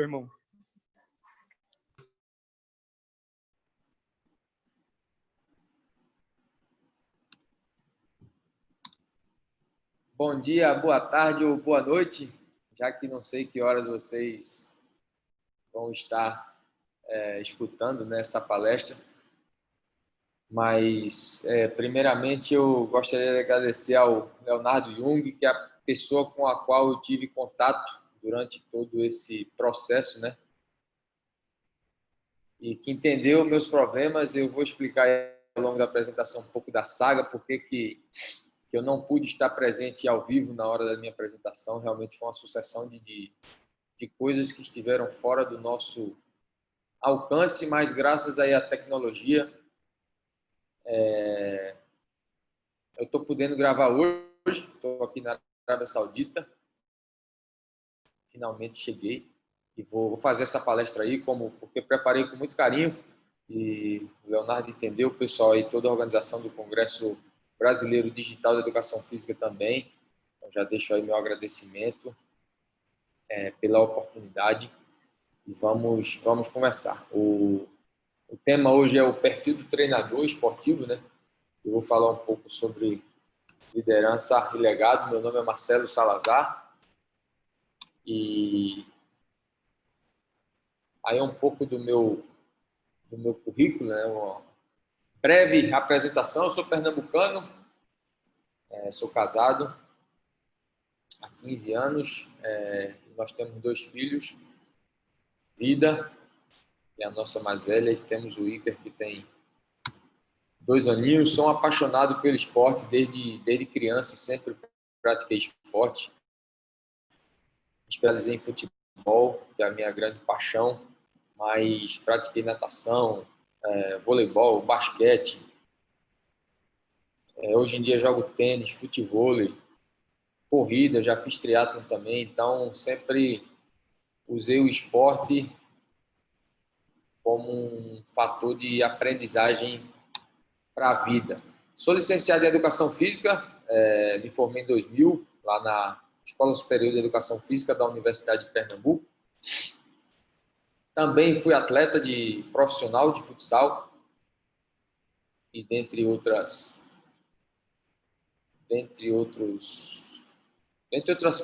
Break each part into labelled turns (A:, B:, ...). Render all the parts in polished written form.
A: irmão.
B: Bom dia, boa tarde ou boa noite, já que não sei que horas vocês vão estar escutando nessa palestra. Mas, primeiramente, eu gostaria de agradecer ao Leonardo Jung, que é a pessoa com a qual eu tive contato durante todo esse processo, né? E que entendeu meus problemas. Eu vou explicar ao longo da apresentação um pouco da saga, porque que eu não pude estar presente ao vivo na hora da minha apresentação. Realmente foi uma sucessão de coisas que estiveram fora do nosso alcance, mas graças aí à tecnologia, eu estou podendo gravar hoje. Estou aqui na Arábia Saudita. Finalmente cheguei e vou fazer essa palestra aí, porque preparei com muito carinho e o Leonardo entendeu, o pessoal aí, toda a organização do Congresso Brasileiro Digital de Educação Física também. Então, já deixo aí meu agradecimento pela oportunidade e vamos conversar. O tema hoje é o perfil do treinador esportivo, né? Eu vou falar um pouco sobre liderança e legado. Meu nome é Marcelo Salazar e aí é um pouco do meu currículo, né? Uma breve apresentação. Eu sou pernambucano, sou casado há 15 anos, nós temos 2 filhos, Vida, que é a nossa mais velha, e temos o Iker, que tem 2 aninhos. Sou um apaixonado pelo esporte desde criança, sempre pratiquei esporte. Especializei em futebol, que é a minha grande paixão, mas pratiquei natação, voleibol, basquete. Hoje em dia jogo tênis, futevôlei, corrida, já fiz triatlon também, então sempre usei o esporte como um fator de aprendizagem para a vida. Sou licenciado em Educação Física, me formei em 2000, lá na Escola Superior de Educação Física da Universidade de Pernambuco. Também fui atleta profissional de futsal e dentre outras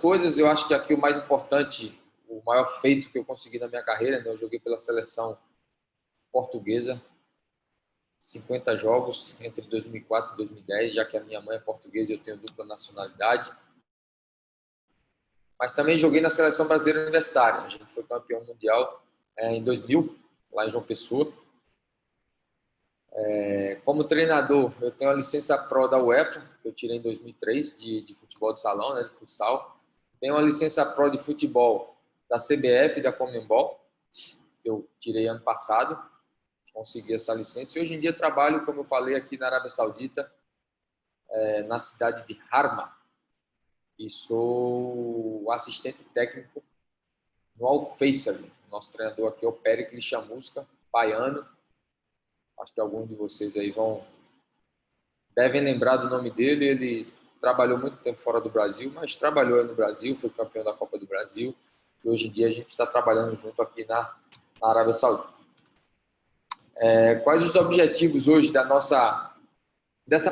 B: coisas, eu acho que aqui o mais importante, o maior feito que eu consegui na minha carreira, né? Eu joguei pela seleção portuguesa, 50 jogos entre 2004 e 2010, já que a minha mãe é portuguesa e eu tenho dupla nacionalidade. Mas também joguei na seleção brasileira universitária. A gente foi campeão mundial em 2000, lá em João Pessoa. Como treinador, eu tenho a licença Pro da UEFA, que eu tirei em 2003, de futebol de salão, né, de futsal. Tenho a licença Pro de futebol da CBF e da Conmebol, que eu tirei ano passado, consegui essa licença. E hoje em dia trabalho, como eu falei, aqui na Arábia Saudita, na cidade de Harma, e sou assistente técnico no Al Faisal. Nosso treinador aqui é o Péricles Chamusca, baiano. Acho que alguns de vocês aí devem lembrar do nome dele. Ele trabalhou muito tempo fora do Brasil, mas trabalhou no Brasil, foi campeão da Copa do Brasil. E hoje em dia a gente está trabalhando junto aqui na Arábia Saudita. Quais os objetivos hoje dessa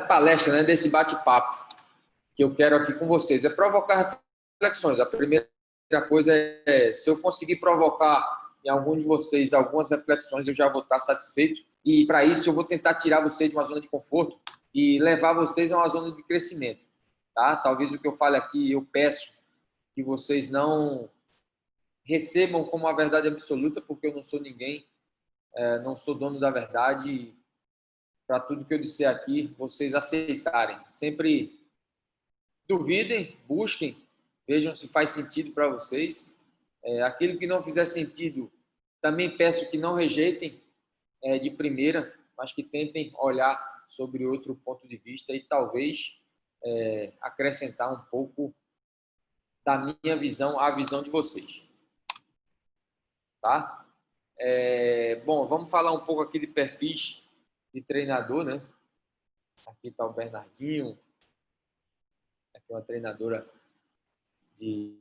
B: palestra, né, desse bate-papo que eu quero aqui com vocês? É provocar reflexões. A primeira coisa se eu conseguir provocar em algum de vocês algumas reflexões, eu já vou estar satisfeito. E para isso eu vou tentar tirar vocês de uma zona de conforto e levar vocês a uma zona de crescimento, tá? Talvez o que eu fale aqui, eu peço que vocês não recebam como uma verdade absoluta, porque eu não sou ninguém, não sou dono da verdade. Para tudo que eu disser aqui, vocês aceitarem. Sempre duvidem, busquem, vejam se faz sentido para vocês. Aquilo que não fizer sentido, também peço que não rejeitem de primeira, mas que tentem olhar sobre outro ponto de vista e talvez acrescentar um pouco da minha visão à visão de vocês. Tá? Bom, vamos falar um pouco aqui de perfis de treinador, né? Aqui está o Bernardinho, aqui é uma treinadora de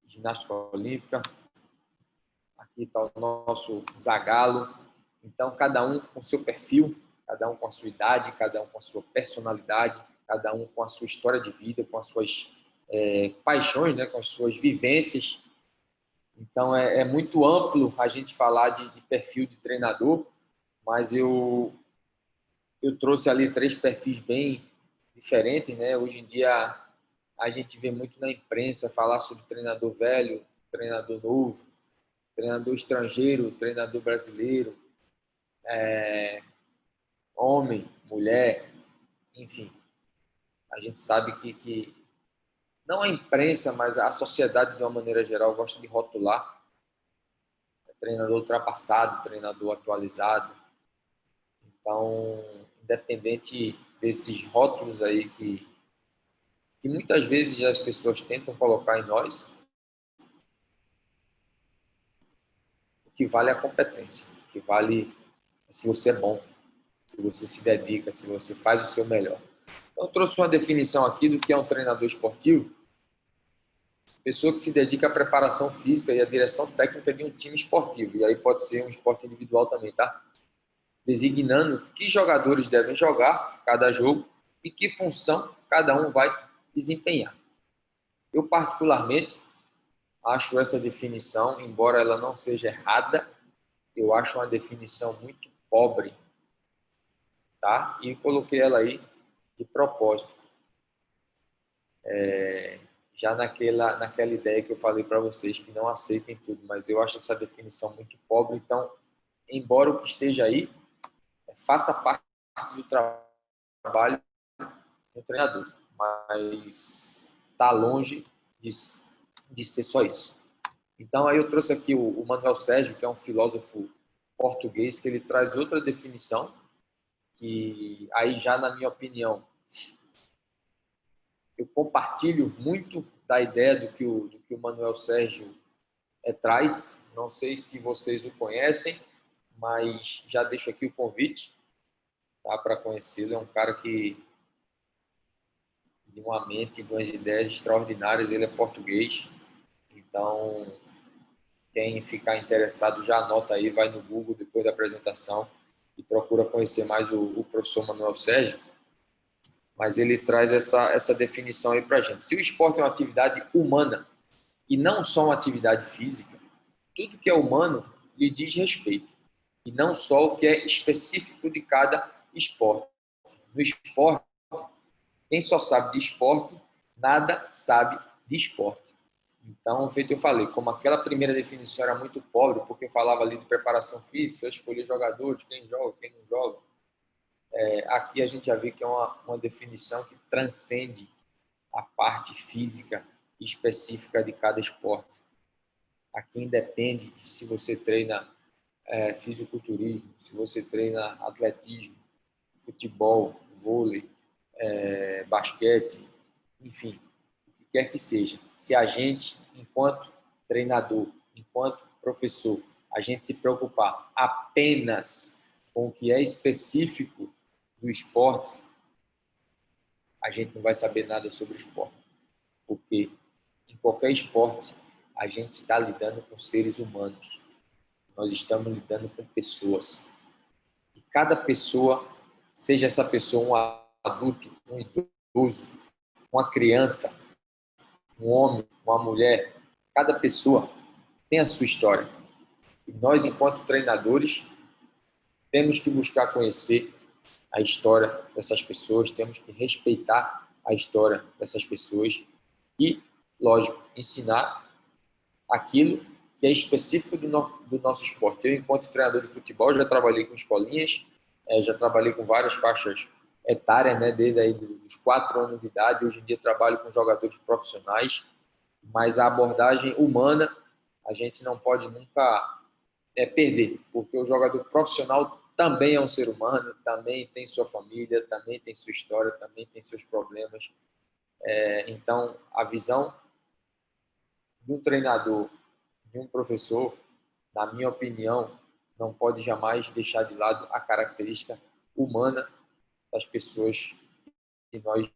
B: ginástica olímpica. aqui está o nosso Zagallo. Então, cada um com seu perfil, cada um com a sua idade, cada um com a sua personalidade, cada um com a sua história de vida, com as suas paixões, né, com as suas vivências. Então, é muito amplo a gente falar de perfil de treinador, mas eu trouxe ali 3 perfis bem diferentes, né? Hoje em dia, a gente vê muito na imprensa falar sobre treinador velho, treinador novo, treinador estrangeiro, treinador brasileiro, homem, mulher, enfim. A gente sabe que não a imprensa, mas a sociedade, de uma maneira geral, gosta de rotular treinador ultrapassado, treinador atualizado. Então, independente desses rótulos aí que muitas vezes as pessoas tentam colocar em nós, o que vale é a competência, o que vale é se você é bom, se você se dedica, se você faz o seu melhor. Então, eu trouxe uma definição aqui do que é um treinador esportivo: pessoa que se dedica à preparação física e à direção técnica de um time esportivo. E aí pode ser um esporte individual também, tá? Designando que jogadores devem jogar cada jogo e que função cada um vai desempenhar. Eu, particularmente, acho essa definição, embora ela não seja errada, eu acho uma definição muito pobre, tá? E coloquei ela aí de propósito. Já naquela ideia que eu falei para vocês, que não aceitem tudo, mas eu acho essa definição muito pobre. Então, embora o que esteja aí faça parte do trabalho do treinador, mas está longe de ser só isso. Então, aí eu trouxe aqui o Manuel Sérgio, que é um filósofo português, que ele traz outra definição, que aí já, na minha opinião, eu compartilho muito da ideia do que o Manuel Sérgio traz. Não sei se vocês o conhecem, mas já deixo aqui o convite, tá, para conhecê-lo. É um cara que de uma mente, de umas ideias extraordinárias. Ele é português, então quem ficar interessado já anota aí, vai no Google depois da apresentação e procura conhecer mais o professor Manuel Sérgio. Mas ele traz essa definição aí para a gente. Se o esporte é uma atividade humana e não só uma atividade física, tudo que é humano lhe diz respeito, e não só o que é específico de cada esporte. No esporte, quem só sabe de esporte, nada sabe de esporte. Então, feito eu falei, como aquela primeira definição era muito pobre, porque falava ali de preparação física, escolher jogadores, quem joga, quem não joga, aqui a gente já vê que é uma definição que transcende a parte física específica de cada esporte. Aqui independe de se você treina fisiculturismo, se você treina atletismo, futebol, vôlei, basquete, enfim, o que quer que seja. Se a gente, enquanto treinador, enquanto professor, a gente se preocupar apenas com o que é específico do esporte, a gente não vai saber nada sobre o esporte. Porque em qualquer esporte, a gente está lidando com seres humanos. Nós estamos lidando com pessoas. E cada pessoa, seja essa pessoa um adulto, um idoso, uma criança, um homem, uma mulher, cada pessoa tem a sua história. E nós, enquanto treinadores, temos que buscar conhecer a história dessas pessoas, temos que respeitar a história dessas pessoas e, lógico, ensinar aquilo que é específico do nosso esporte. Eu, enquanto treinador de futebol, já trabalhei com escolinhas, já trabalhei com várias faixas etárias, né, desde aí dos 4 anos de idade. Hoje em dia trabalho com jogadores profissionais, mas a abordagem humana a gente não pode nunca perder, porque o jogador profissional também é um ser humano, também tem sua família, também tem sua história, também tem seus problemas. Então, a visão de um treinador, de um professor, na minha opinião, não pode jamais deixar de lado a característica humana das pessoas que nós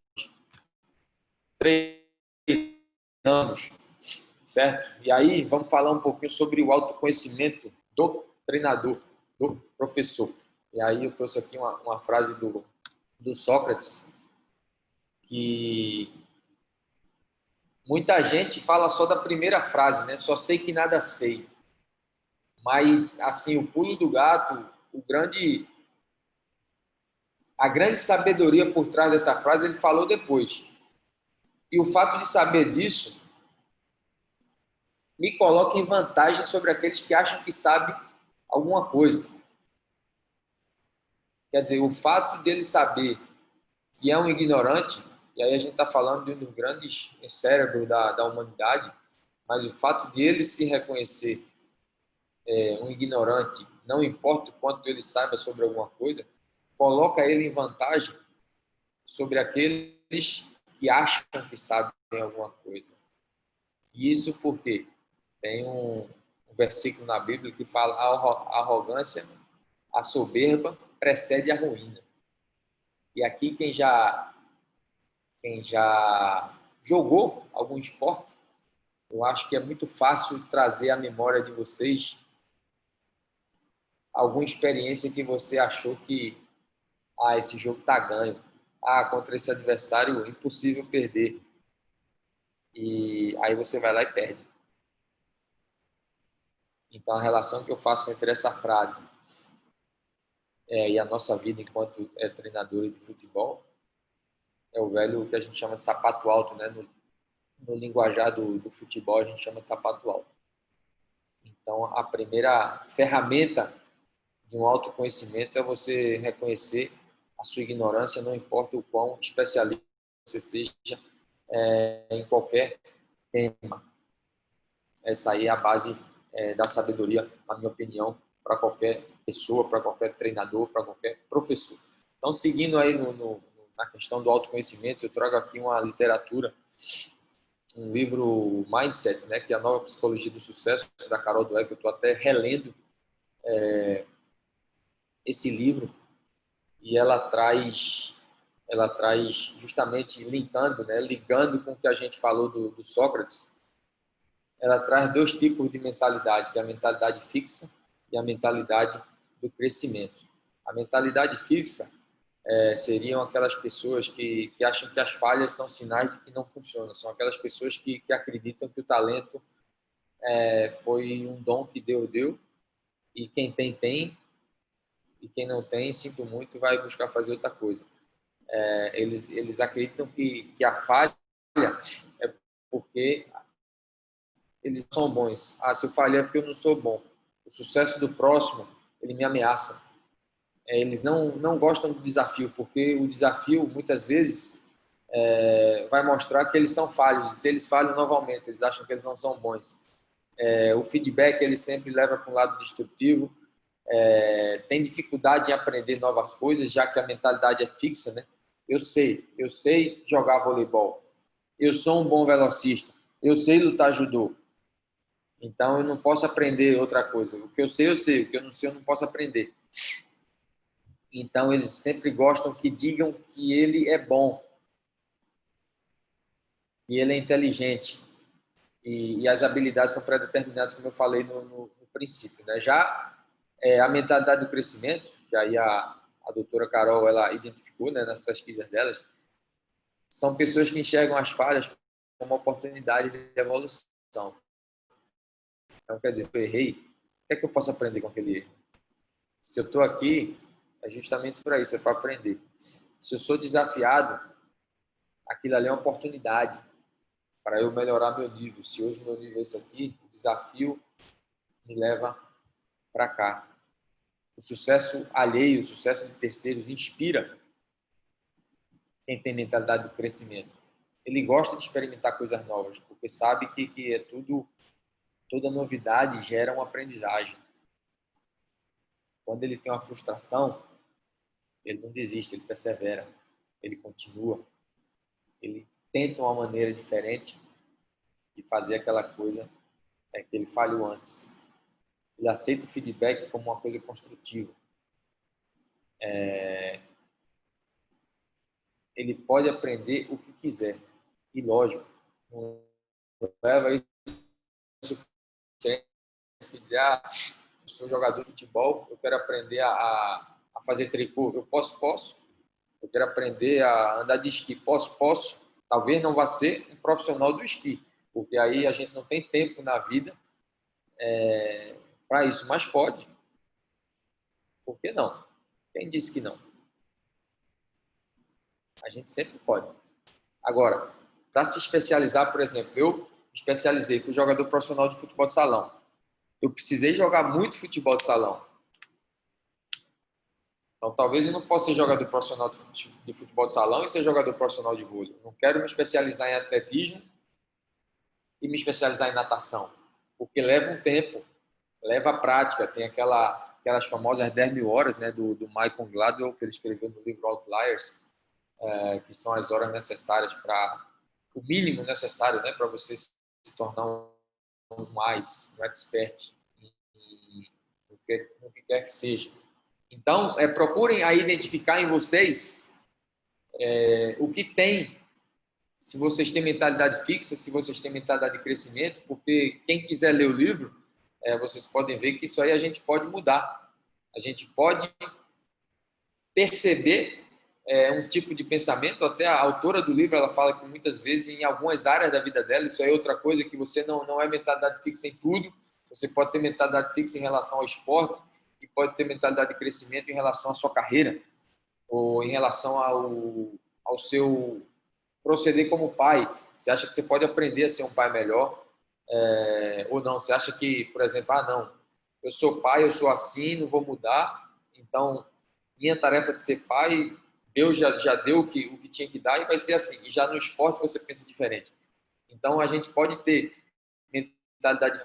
B: treinamos. certo? E aí vamos falar um pouquinho sobre o autoconhecimento do treinador, do professor. E aí eu trouxe aqui uma frase do Sócrates, que muita gente fala só da primeira frase, né? Só sei que nada sei. Mas, assim, o pulo do gato, a grande sabedoria por trás dessa frase, ele falou depois. E o fato de saber disso me coloca em vantagem sobre aqueles que acham que sabem alguma coisa. Quer dizer, o fato dele saber que é um ignorante, e aí a gente está falando de um dos grandes cérebros da humanidade, mas o fato de ele se reconhecer um ignorante, não importa o quanto ele saiba sobre alguma coisa, coloca ele em vantagem sobre aqueles que acham que sabem alguma coisa. E isso porque tem um versículo na Bíblia que fala a arrogância, a soberba precede a ruína. E aqui quem já jogou algum esporte, eu acho que é muito fácil trazer à memória de vocês alguma experiência que você achou que esse jogo tá ganho. Contra esse adversário, impossível perder. E aí você vai lá e perde. Então, a relação que eu faço entre essa frase e a nossa vida enquanto treinador de futebol é o velho que a gente chama de sapato alto, né? No linguajar do futebol, a gente chama de sapato alto. Então, a primeira ferramenta de um autoconhecimento é você reconhecer a sua ignorância, não importa o quão especialista você seja em qualquer tema. Essa aí é a base da sabedoria, na minha opinião, para qualquer pessoa, para qualquer treinador, para qualquer professor. Então, seguindo aí na questão do autoconhecimento, eu trago aqui uma literatura, um livro Mindset, né, que é a nova psicologia do sucesso, da Carol Dweck. Eu estou até relendo esse livro e ela traz justamente linkando, né, ligando com o que a gente falou do Sócrates. Ela traz dois tipos de mentalidade, que é a mentalidade fixa e a mentalidade do crescimento. A mentalidade fixa seriam aquelas pessoas que acham que as falhas são sinais de que não funciona. São aquelas pessoas que acreditam que o talento foi um dom que Deus deu e quem tem, tem, e quem não tem, sinto muito, vai buscar fazer outra coisa. Eles acreditam que a falha é porque eles são bons. Se eu falhar é porque eu não sou bom. O sucesso do próximo, ele me ameaça. Eles não gostam do desafio, porque o desafio, muitas vezes, vai mostrar que eles são falhos. E se eles falham novamente, eles acham que eles não são bons. O feedback, ele sempre leva para um lado destrutivo. Tem dificuldade em aprender novas coisas, já que a mentalidade é fixa, né? Eu sei jogar voleibol. Eu sou um bom velocista. Eu sei lutar judô. Então, eu não posso aprender outra coisa. O que eu sei, eu sei. O que eu não sei, eu não posso aprender. Então, eles sempre gostam que digam que ele é bom, que ele é inteligente. E as habilidades são pré-determinadas, como eu falei no princípio. Né? Já a mentalidade do crescimento, que aí a doutora Carol ela identificou, né, nas pesquisas delas, são pessoas que enxergam as falhas como uma oportunidade de evolução. Então, quer dizer, se eu errei, o que é que eu posso aprender com aquele erro? Se eu estou aqui, é justamente para isso, é para aprender. Se eu sou desafiado, aquilo ali é uma oportunidade para eu melhorar meu nível. Se hoje o meu nível é esse aqui, o desafio me leva para cá. O sucesso alheio, o sucesso de terceiros inspira quem tem mentalidade do crescimento. Ele gosta de experimentar coisas novas, porque sabe que é toda novidade gera uma aprendizagem. Quando ele tem uma frustração, ele não desiste, ele persevera, ele continua, ele tenta uma maneira diferente de fazer aquela coisa que ele falhou antes. Ele aceita o feedback como uma coisa construtiva. Ele pode aprender o que quiser. E lógico, não leva isso que dizer, eu sou jogador de futebol, eu quero aprender a fazer tricô. Eu posso. Eu quero aprender a andar de esqui. Posso. Talvez não vá ser um profissional do esqui, porque aí a gente não tem tempo na vida para isso, mas pode. Por que não? Quem disse que não? A gente sempre pode. Agora, para se especializar, por exemplo, eu me especializei, fui jogador profissional de futebol de salão. Eu precisei jogar muito futebol de salão. Então, talvez eu não possa ser jogador profissional de futebol de salão e ser jogador profissional de vôlei. Eu não quero me especializar em atletismo e me especializar em natação, porque leva um tempo, leva a prática. Tem aquelas famosas 10.000 horas, né, do Malcolm Gladwell, que ele escreveu no livro Outliers, que são as horas necessárias o mínimo necessário, né, para você se tornar um expert no que quer que seja. Então, procurem aí identificar em vocês o que tem, se vocês têm mentalidade fixa, se vocês têm mentalidade de crescimento, porque quem quiser ler o livro, vocês podem ver que isso aí a gente pode mudar. A gente pode perceber um tipo de pensamento. Até a autora do livro, ela fala que muitas vezes em algumas áreas da vida dela, isso aí é outra coisa, que você não é mentalidade fixa em tudo. Você pode ter mentalidade fixa em relação ao esporte e pode ter mentalidade de crescimento em relação à sua carreira ou em relação ao seu proceder como pai. Você acha que você pode aprender a ser um pai melhor ou não? Você acha que, por exemplo, não, eu sou pai, eu sou assim, não vou mudar, então minha tarefa de ser pai, Deus já deu o que tinha que dar e vai ser assim. E já no esporte você pensa diferente. Então a gente pode ter mentalidade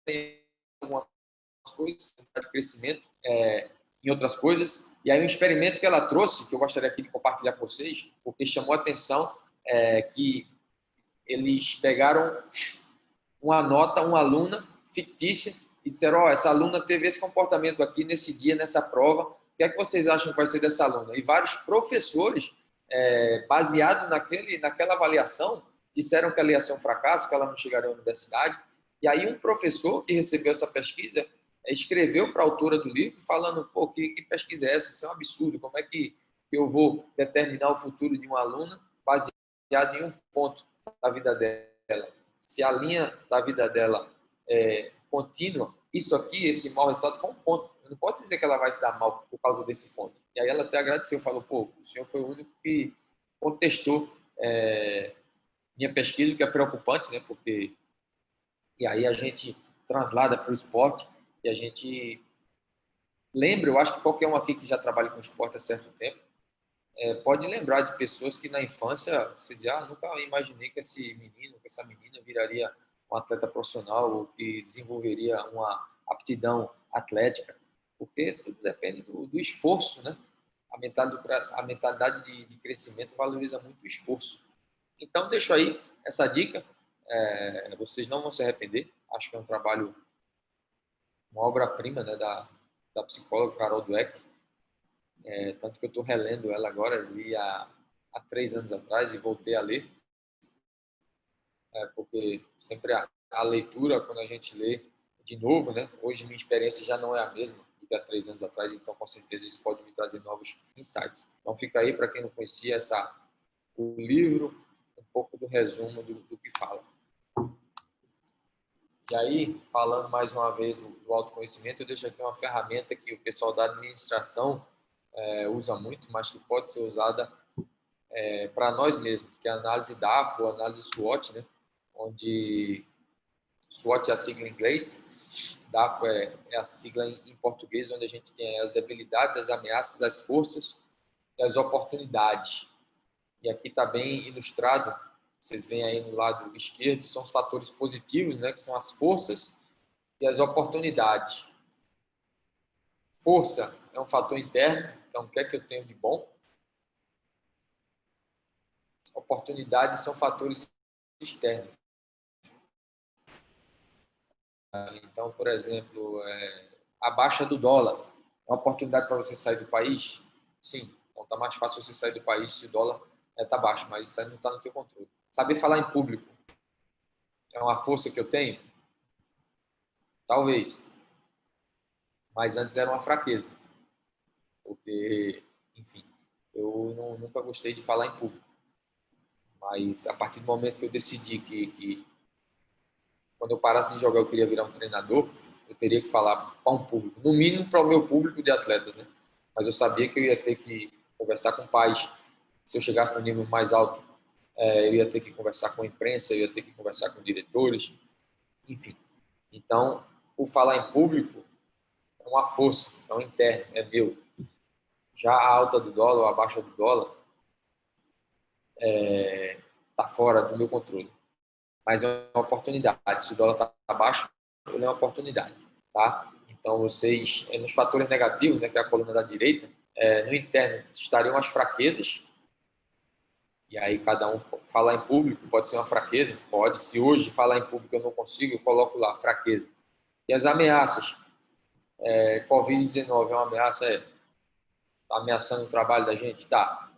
B: em algumas coisas, de crescimento em outras coisas. E aí um experimento que ela trouxe, que eu gostaria aqui de compartilhar com vocês, porque chamou a atenção, que eles pegaram uma aluna fictícia e disseram, essa aluna teve esse comportamento aqui nesse dia, nessa prova, o que é que vocês acham que vai ser dessa aluna? E vários professores, baseado naquela avaliação, disseram que ela ia ser um fracasso, que ela não chegaria à universidade. E aí um professor que recebeu essa pesquisa escreveu para a autora do livro falando, que pesquisa é essa? Isso é um absurdo, como é que eu vou determinar o futuro de uma aluna baseado em um ponto da vida dela? Se a linha da vida dela é contínua, isso aqui, esse mau resultado foi um ponto. Eu não posso dizer que ela vai se dar mal por causa desse ponto. E aí ela até agradeceu, falou, o senhor foi o único que contestou minha pesquisa, o que é preocupante, né? Porque e aí a gente translada para o esporte e a gente lembra, eu acho que qualquer um aqui que já trabalha com esporte há certo tempo pode lembrar de pessoas que na infância você diz, nunca imaginei que esse menino, que essa menina viraria um atleta profissional ou que desenvolveria uma aptidão atlética, porque tudo depende do esforço, né? A mentalidade de crescimento valoriza muito o esforço. Então, deixo aí essa dica, vocês não vão se arrepender, acho que é um trabalho, uma obra-prima, né, da psicóloga Carol Dweck, tanto que eu estou relendo ela agora, li há 3 anos atrás e voltei a ler, porque sempre a leitura, quando a gente lê de novo, né, hoje minha experiência já não é a mesma do que há 3 anos atrás, então com certeza isso pode me trazer novos insights. Então fica aí, para quem não conhecia o livro, um pouco do resumo do que fala. E aí, falando mais uma vez do autoconhecimento, eu deixo aqui uma ferramenta que o pessoal da administração usa muito, mas que pode ser usada para nós mesmos, que é a análise DAFO, a análise SWOT, né? Onde SWOT é a sigla em inglês, DAFO é a sigla em português, onde a gente tem as debilidades, as ameaças, as forças e as oportunidades. E aqui está bem ilustrado, vocês veem aí no lado esquerdo, são os fatores positivos, né? Que são as forças e as oportunidades. Força é um fator interno, então o que é que eu tenho de bom? Oportunidades são fatores externos. Então, por exemplo, a baixa do dólar é uma oportunidade para você sair do país? Sim. Então está mais fácil você sair do país se o dólar está baixo, mas isso aí não está no teu controle. Saber falar em público é uma força que eu tenho? Talvez. Mas antes era uma fraqueza. Porque, enfim, eu nunca gostei de falar em público. Mas a partir do momento que eu decidi que quando eu parasse de jogar eu queria virar um treinador, eu teria que falar para um público. No mínimo para o meu público de atletas, né? Mas eu sabia que eu ia ter que conversar com pais. Se eu chegasse no nível mais alto, eu ia ter que conversar com a imprensa, eu ia ter que conversar com diretores, enfim. Então, o falar em público é uma força, é um interno, é meu. Já a alta do dólar ou a baixa do dólar está fora do meu controle. Mas é uma oportunidade. Se o dólar está baixo, ele é uma oportunidade. Tá? Então, vocês, nos fatores negativos, né, que é a coluna da direita, no interno estariam as fraquezas. E aí cada um falar em público pode ser uma fraqueza, pode. Se hoje falar em público eu não consigo, eu coloco lá fraqueza. E as ameaças, Covid-19 é uma ameaça, tá ameaçando o trabalho da gente, tá?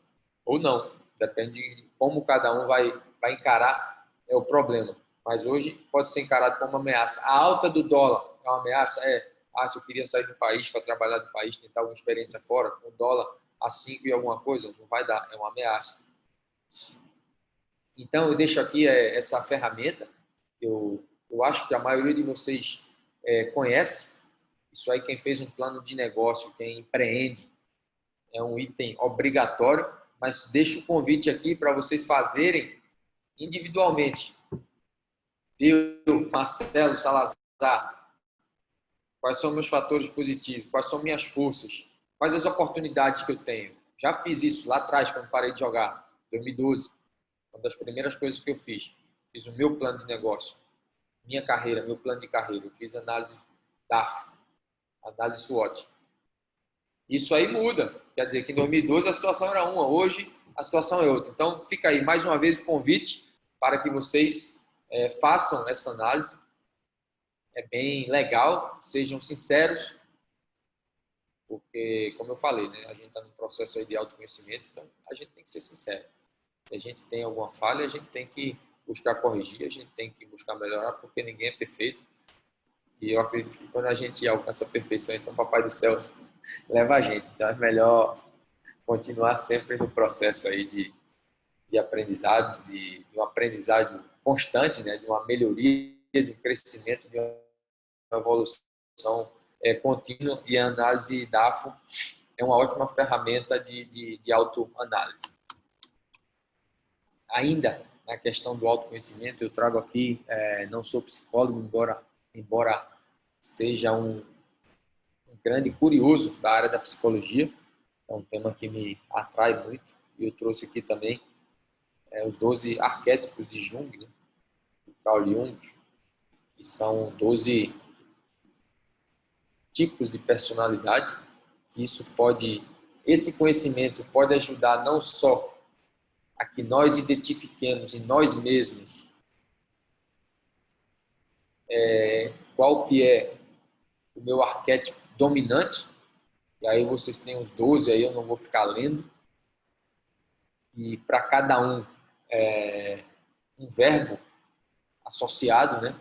B: Ou não, depende de como cada um vai encarar o problema. Mas hoje pode ser encarado como uma ameaça. A alta do dólar é uma ameaça, se eu queria sair do país para trabalhar do país, tentar alguma experiência fora, o dólar a 5 e alguma coisa, não vai dar, é uma ameaça. Então, eu deixo aqui essa ferramenta. Eu acho que a maioria de vocês conhece. Isso aí, quem fez um plano de negócio, quem empreende, é um item obrigatório. Mas deixo o convite aqui para vocês fazerem individualmente. Eu, Marcelo Salazar, quais são meus fatores positivos? Quais são minhas forças? Quais as oportunidades que eu tenho? Já fiz isso lá atrás, quando parei de jogar, em 2012. Uma das primeiras coisas que eu fiz. Fiz o meu plano de negócio, minha carreira, meu plano de carreira. Eu fiz análise DAF, análise SWOT. Isso aí muda. Quer dizer que em 2012 a situação era uma, hoje a situação é outra. Então, fica aí mais uma vez o convite para que vocês façam essa análise. É bem legal, sejam sinceros, porque, como eu falei, né, a gente está no processo aí de autoconhecimento, então a gente tem que ser sincero. Se a gente tem alguma falha, a gente tem que buscar corrigir, a gente tem que buscar melhorar, porque ninguém é perfeito. E eu acredito que quando a gente alcança a perfeição, então o Papai do Céu leva a gente. Então é melhor continuar sempre no processo aí de aprendizado, de um aprendizado constante, né? De uma melhoria, de um crescimento, de uma evolução contínua. E a análise DAFO é uma ótima ferramenta de autoanálise. Ainda na questão do autoconhecimento, eu trago aqui, não sou psicólogo, embora seja um grande curioso da área da psicologia, é um tema que me atrai muito, e eu trouxe aqui também os 12 arquétipos de Jung, né, do Carl Jung, que são 12 tipos de personalidade, que esse conhecimento pode ajudar não só a que nós identifiquemos em nós mesmos qual que é o meu arquétipo dominante, e aí vocês têm os 12, aí eu não vou ficar lendo, e para cada um um verbo associado, né?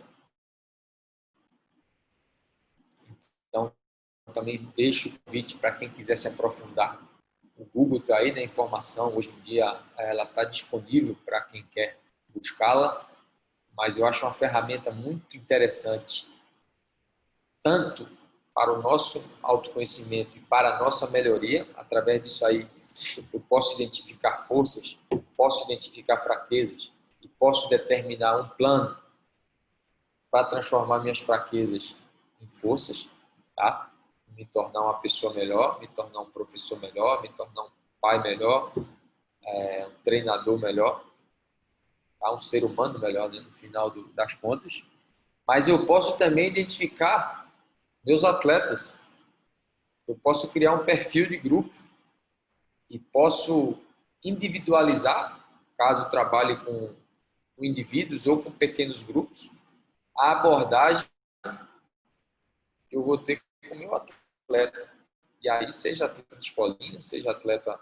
B: Então, também deixo o convite para quem quiser se aprofundar. O Google está aí, né? A informação, hoje em dia, ela está disponível para quem quer buscá-la, mas eu acho uma ferramenta muito interessante, tanto para o nosso autoconhecimento e para a nossa melhoria. Através disso aí, eu posso identificar forças, posso identificar fraquezas e posso determinar um plano para transformar minhas fraquezas em forças, tá? Me tornar uma pessoa melhor, me tornar um professor melhor, me tornar um pai melhor, um treinador melhor, tá? Um ser humano melhor, né? No final das contas. Mas eu posso também identificar meus atletas. Eu posso criar um perfil de grupo e posso individualizar, caso trabalhe com indivíduos ou com pequenos grupos, a abordagem que eu vou ter com o meu atleta. E aí, seja atleta de escolinha, seja atleta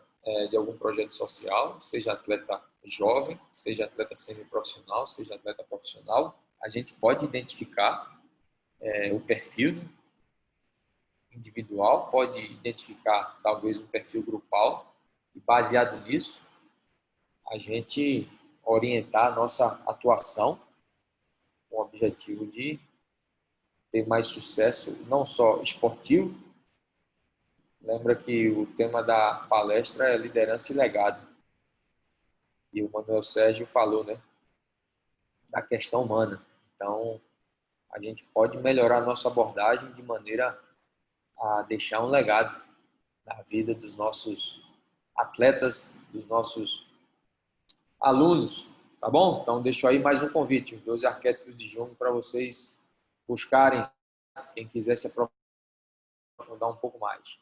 B: de algum projeto social, seja atleta jovem, seja atleta semiprofissional, seja atleta profissional, a gente pode identificar o perfil individual, pode identificar talvez um perfil grupal, e baseado nisso, a gente orientar a nossa atuação com o objetivo de ter mais sucesso, não só esportivo. Lembra que o tema da palestra é liderança e legado. E o Manuel Sérgio falou, né, da questão humana. Então, a gente pode melhorar a nossa abordagem de maneira a deixar um legado na vida dos nossos atletas, dos nossos alunos, tá bom? Então, deixo aí mais um convite, os 12 arquétipos de Jung, para vocês buscarem, quem quiser se aprofundar um pouco mais.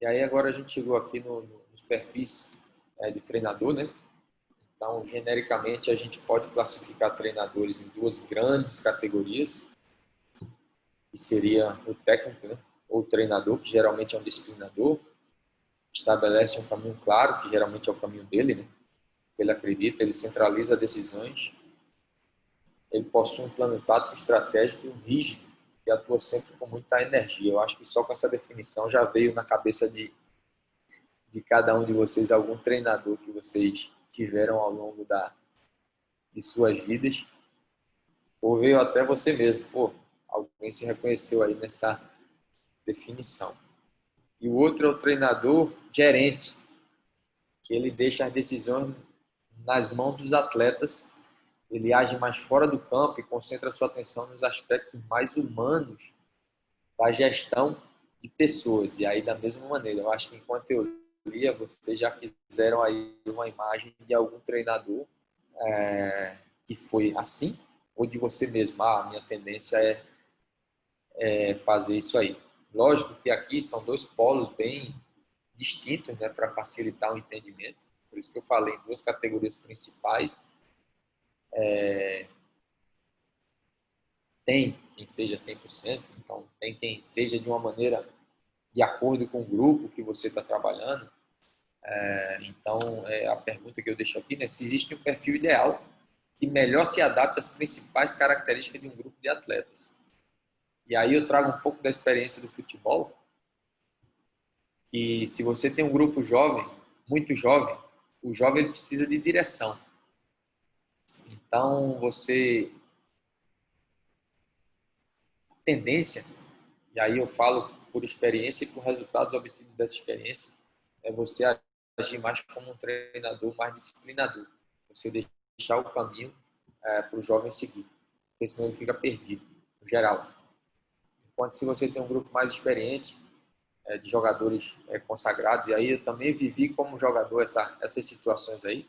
B: E aí, agora a gente chegou aqui nos perfis de treinador, né? Então, genericamente, a gente pode classificar treinadores em duas grandes categorias, que seria o técnico, né? Ou o treinador, que geralmente é um disciplinador, estabelece um caminho claro, que geralmente é o caminho dele, né? Ele acredita, ele centraliza decisões, ele possui um plano tático estratégico rígido e atua sempre com muita energia. Eu acho que só com essa definição já veio na cabeça de cada um de vocês algum treinador que vocês tiveram ao longo de suas vidas, ou veio até você mesmo. Pô, alguém se reconheceu aí nessa definição. E o outro é o treinador gerente, que ele deixa as decisões nas mãos dos atletas, ele age mais fora do campo e concentra sua atenção nos aspectos mais humanos da gestão de pessoas. E aí, da mesma maneira, eu acho que enquanto eu lia, vocês já fizeram aí uma imagem de algum treinador que foi assim, ou de você mesmo. Ah, minha tendência é fazer isso aí. Lógico que aqui são dois polos bem distintos, né, para facilitar o entendimento. Por isso que eu falei em duas categorias principais. Tem quem seja 100%, então tem quem seja de uma maneira de acordo com o grupo que você está trabalhando. Então, a pergunta que eu deixo aqui, né, se existe um perfil ideal que melhor se adapta às principais características de um grupo de atletas. E aí eu trago um pouco da experiência do futebol, e se você tem um grupo jovem, muito jovem, o jovem ele precisa de direção. Então, tendência, e aí eu falo por experiência e por resultados obtidos dessa experiência, é você agir mais como um treinador mais disciplinador. Você deixar o caminho para o jovem seguir, porque senão ele fica perdido, no geral. Enquanto se você tem um grupo mais experiente, de jogadores consagrados, e aí eu também vivi como jogador essas situações aí,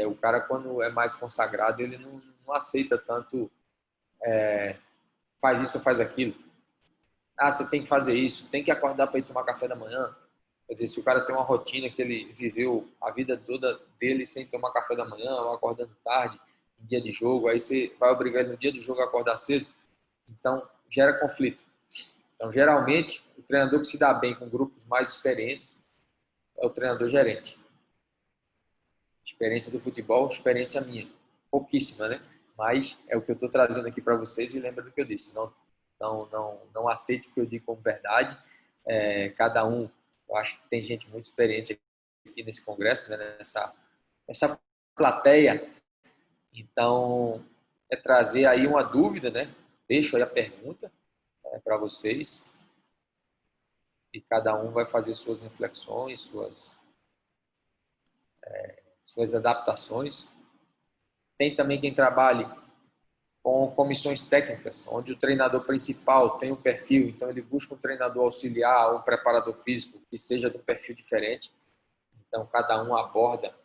B: o cara quando é mais consagrado, ele não aceita tanto faz isso ou faz aquilo. Ah, você tem que fazer isso, tem que acordar para ir tomar café da manhã. Quer dizer, se o cara tem uma rotina que ele viveu a vida toda dele sem tomar café da manhã, ou acordando tarde, em dia de jogo, aí você vai obrigar ele no dia do jogo a acordar cedo, então gera conflito. Então, geralmente, o treinador que se dá bem com grupos mais experientes é o treinador gerente. Experiência do futebol, experiência minha. Pouquíssima, né? Mas é o que eu estou trazendo aqui para vocês e lembra do que eu disse. Não aceite o que eu digo como verdade. Cada um, eu acho que tem gente muito experiente aqui nesse congresso, né? nessa plateia. Então, é trazer aí uma dúvida, né? Deixo aí a pergunta para vocês e cada um vai fazer suas reflexões, suas adaptações. Tem também quem trabalhe com comissões técnicas, onde o treinador principal tem um perfil, então ele busca um treinador auxiliar ou um preparador físico que seja de um perfil diferente. Então, cada um aborda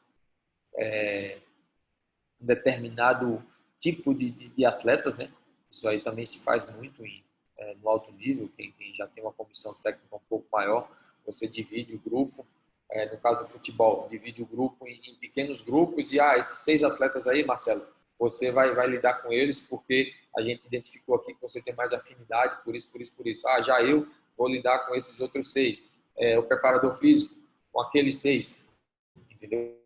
B: um determinado tipo de atletas, né? Isso aí também se faz muito no alto nível, quem já tem uma comissão técnica um pouco maior, você divide o grupo, no caso do futebol, divide o grupo em pequenos grupos e, esses 6 atletas aí, Marcelo, você vai lidar com eles porque a gente identificou aqui que você tem mais afinidade, por isso, por isso, por isso. Já eu vou lidar com esses outros 6. O preparador físico, com aqueles 6, entendeu?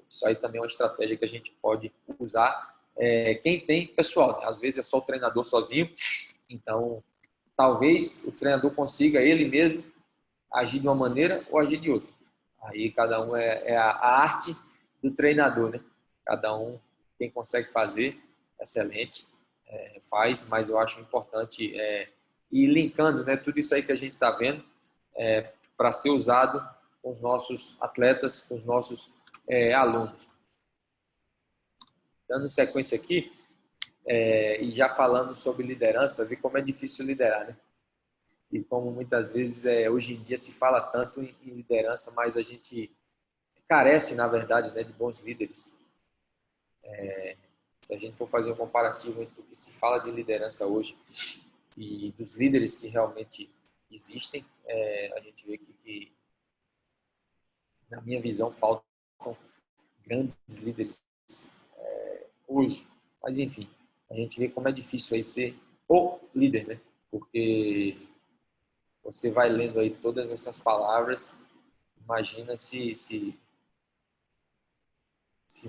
B: Isso aí também é uma estratégia que a gente pode usar quem tem pessoal, né? Às vezes é só o treinador sozinho, então talvez o treinador consiga ele mesmo agir de uma maneira ou agir de outra. Aí cada um é a arte do treinador, né? Cada um, quem consegue fazer, excelente, faz, mas eu acho importante ir linkando, né, tudo isso aí que a gente está vendo para ser usado com os nossos atletas, com os nossos alunos. Dando sequência aqui, e já falando sobre liderança, ver como é difícil liderar, né? E como muitas vezes hoje em dia se fala tanto em liderança, mas a gente carece, na verdade, né, de bons líderes. Se a gente for fazer um comparativo entre o que se fala de liderança hoje e dos líderes que realmente existem, a gente vê que, na minha visão, faltam grandes líderes hoje. Mas, enfim, a gente vê como é difícil aí ser o líder, né? Porque você vai lendo aí todas essas palavras, imagina se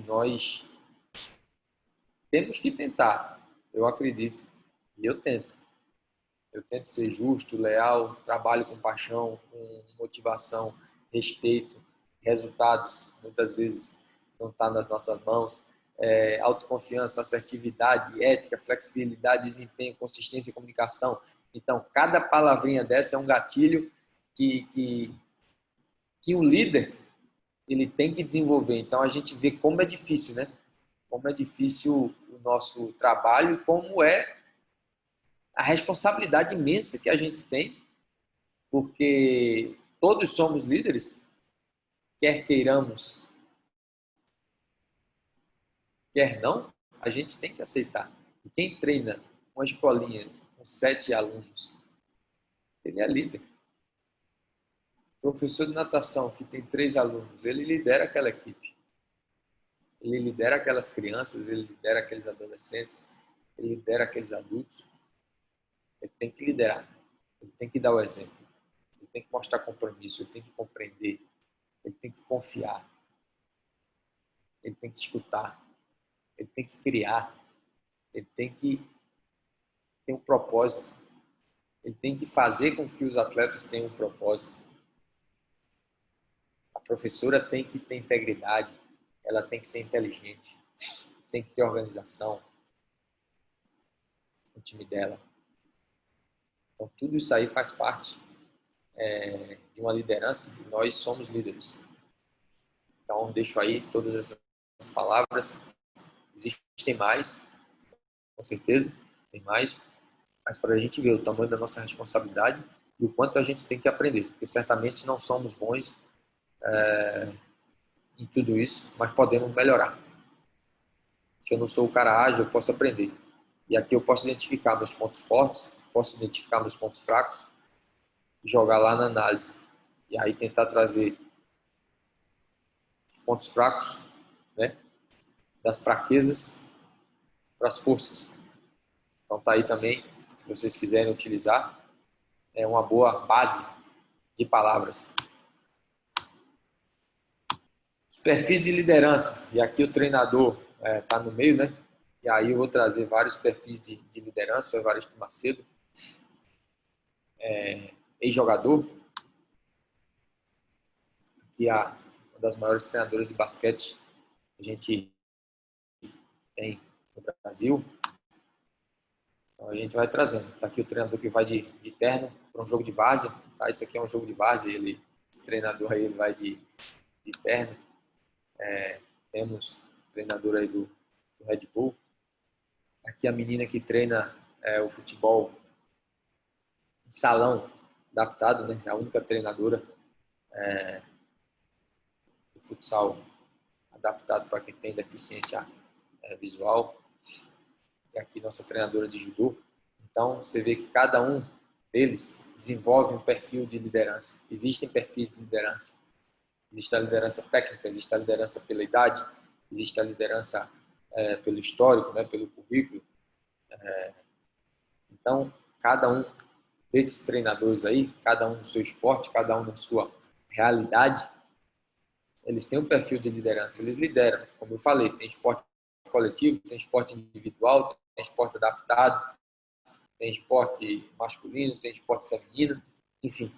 B: nós temos que tentar, eu acredito, e eu tento. Eu tento ser justo, leal, trabalho com paixão, com motivação, respeito, resultados, muitas vezes não está nas nossas mãos. Autoconfiança, assertividade, ética, flexibilidade, desempenho, consistência e comunicação. Então, cada palavrinha dessa é um gatilho que o líder ele tem que desenvolver. Então, a gente vê como é difícil, né? Como é difícil o nosso trabalho e como é a responsabilidade imensa que a gente tem, porque todos somos líderes, quer queiramos, quer não, a gente tem que aceitar. E quem treina uma escolinha com 7 alunos, ele é líder. Professor de natação que tem 3 alunos, ele lidera aquela equipe. Ele lidera aquelas crianças, ele lidera aqueles adolescentes, ele lidera aqueles adultos. Ele tem que liderar, ele tem que dar o exemplo, ele tem que mostrar compromisso, ele tem que compreender, ele tem que confiar, ele tem que escutar, ele tem que criar, ele tem que ter um propósito, ele tem que fazer com que os atletas tenham um propósito. A professora tem que ter integridade, ela tem que ser inteligente, tem que ter organização no time dela. Então, tudo isso aí faz parte de uma liderança e nós somos líderes. Então, deixo aí todas essas palavras. Existem mais, com certeza, tem mais, mas para a gente ver o tamanho da nossa responsabilidade e o quanto a gente tem que aprender, porque certamente não somos bons em tudo isso, mas podemos melhorar. Se eu não sou o cara ágil, eu posso aprender. E aqui eu posso identificar meus pontos fortes, posso identificar meus pontos fracos, jogar lá na análise. E aí tentar trazer os pontos fracos, né, das fraquezas para as forças. Então tá aí também, se vocês quiserem utilizar, é uma boa base de palavras. Os perfis de liderança, e aqui o treinador está no meio, né? E aí eu vou trazer vários perfis de liderança, o Evaristo Macedo, ex-jogador, que é uma das maiores treinadoras de basquete que a gente tem no Brasil. Então a gente vai trazendo. Está aqui o treinador que vai de terno para um jogo de várzea. Tá? Esse aqui é um jogo de várzea, esse treinador aí ele vai de terno. Temos treinador aí do Red Bull. Aqui a menina que treina o futebol em salão adaptado, né? É a única treinadora do futsal adaptado para quem tem deficiência visual. E aqui nossa treinadora de judô. Então você vê que cada um deles desenvolve um perfil de liderança. Existem perfis de liderança. Existe a liderança técnica, existe a liderança pela idade, existe a liderança pelo histórico, né, pelo currículo. Então, cada um desses treinadores aí, cada um no seu esporte, cada um na sua realidade, eles têm um perfil de liderança, eles lideram. Como eu falei, tem esporte coletivo, tem esporte individual, tem esporte adaptado, tem esporte masculino, tem esporte feminino, enfim,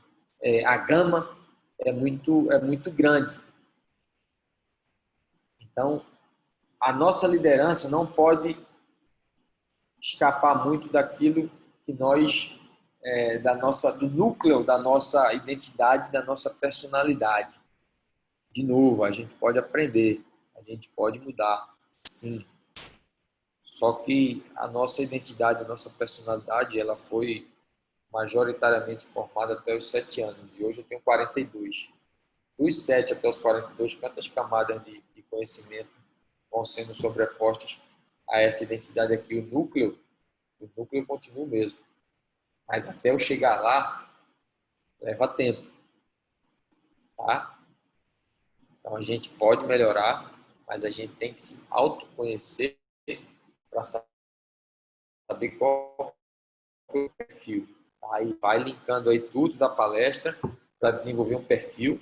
B: a gama é muito grande. Então, a nossa liderança não pode escapar muito daquilo que nós, do núcleo da nossa identidade, da nossa personalidade. De novo, a gente pode aprender, a gente pode mudar, sim. Só que a nossa identidade, a nossa personalidade, ela foi majoritariamente formada até os 7 anos. E hoje eu tenho 42. Dos 7 até os 42, quantas camadas de conhecimento vão sendo sobrepostas a essa identidade aqui? O núcleo continua o mesmo. Mas até eu chegar lá, leva tempo. Tá? Então a gente pode melhorar, mas a gente tem que se autoconhecer para saber qual é o perfil. Aí vai linkando aí tudo da palestra para desenvolver um perfil.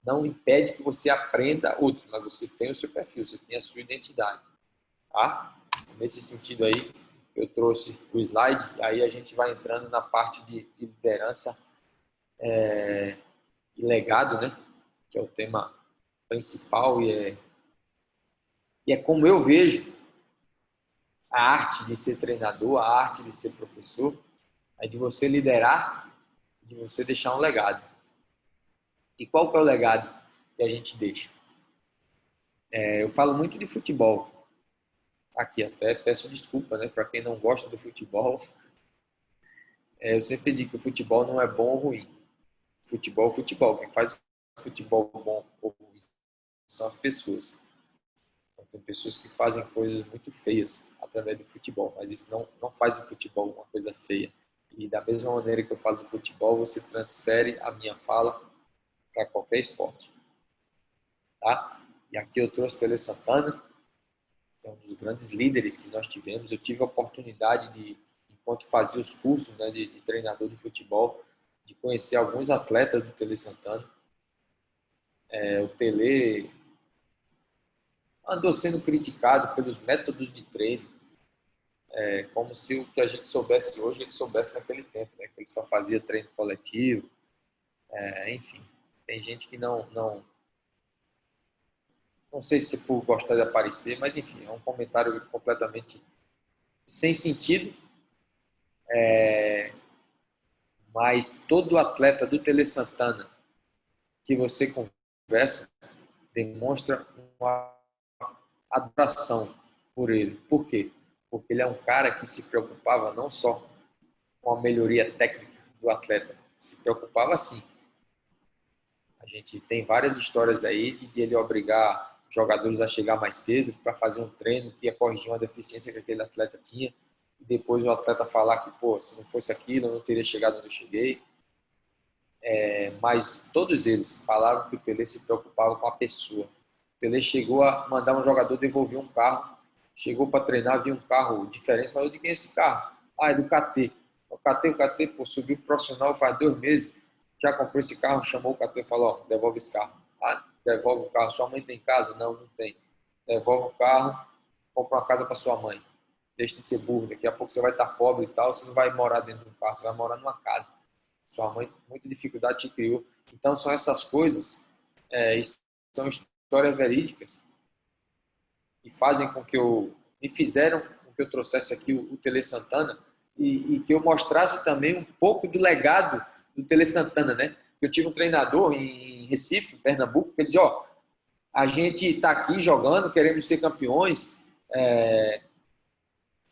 B: Não impede que você aprenda outros, mas você tem o seu perfil, você tem a sua identidade. Tá? Nesse sentido aí, eu trouxe o slide, aí a gente vai entrando na parte de liderança e legado, né? Que é o tema principal e é como eu vejo a arte de ser treinador, a arte de ser professor, é de você liderar, de você deixar um legado. E qual que é o legado que a gente deixa? Eu falo muito de futebol. Aqui até peço desculpa, né, para quem não gosta do futebol. Eu sempre digo que o futebol não é bom ou ruim. Futebol é futebol. Quem faz futebol bom ou ruim são as pessoas. Então, tem pessoas que fazem coisas muito feias através do futebol, mas isso não faz o futebol uma coisa feia. E da mesma maneira que eu falo do futebol, você transfere a minha fala para qualquer esporte. Tá? E aqui eu trouxe o Tele Santana, que é um dos grandes líderes que nós tivemos. Eu tive a oportunidade de, enquanto fazia os cursos, né, de treinador de futebol, de conhecer alguns atletas do Tele Santana. O Tele andou sendo criticado pelos métodos de treino, como se o que a gente soubesse hoje, ele soubesse naquele tempo, né, que ele só fazia treino coletivo. Enfim, tem gente que não sei se por gostar de aparecer, mas enfim, é um comentário completamente sem sentido. Mas todo atleta do Tele Santana que você conversa demonstra uma adoração por ele. Por quê? Porque ele é um cara que se preocupava não só com a melhoria técnica do atleta, se preocupava sim. A gente tem várias histórias aí de ele obrigar jogadores a chegar mais cedo para fazer um treino que ia corrigir uma deficiência que aquele atleta tinha e depois o atleta falar que, pô, se não fosse aquilo eu não teria chegado onde eu cheguei. Mas todos eles falaram que o Tele se preocupava com a pessoa. O Tele chegou a mandar um jogador devolver um carro, chegou para treinar, viu um carro diferente, falou: de quem é esse carro? Ah, é do KT. O KT, pô, subiu profissional faz 2 meses, já comprou esse carro, chamou o KT e falou: ó, devolve esse carro. Ah, devolve o carro, sua mãe tem casa? Não, não tem. Devolve o carro, compra uma casa para sua mãe. Deixa de ser burro, daqui a pouco você vai estar pobre e tal, você não vai morar dentro de um carro, você vai morar numa casa. Sua mãe, muita dificuldade te criou. Então, são essas coisas, são histórias verídicas que fazem com que me fizeram com que eu trouxesse aqui o Tele Santana e que eu mostrasse também um pouco do legado do Tele Santana, né? Eu tive um treinador em Recife, Pernambuco, que ele dizia: ó, a gente está aqui jogando, queremos ser campeões,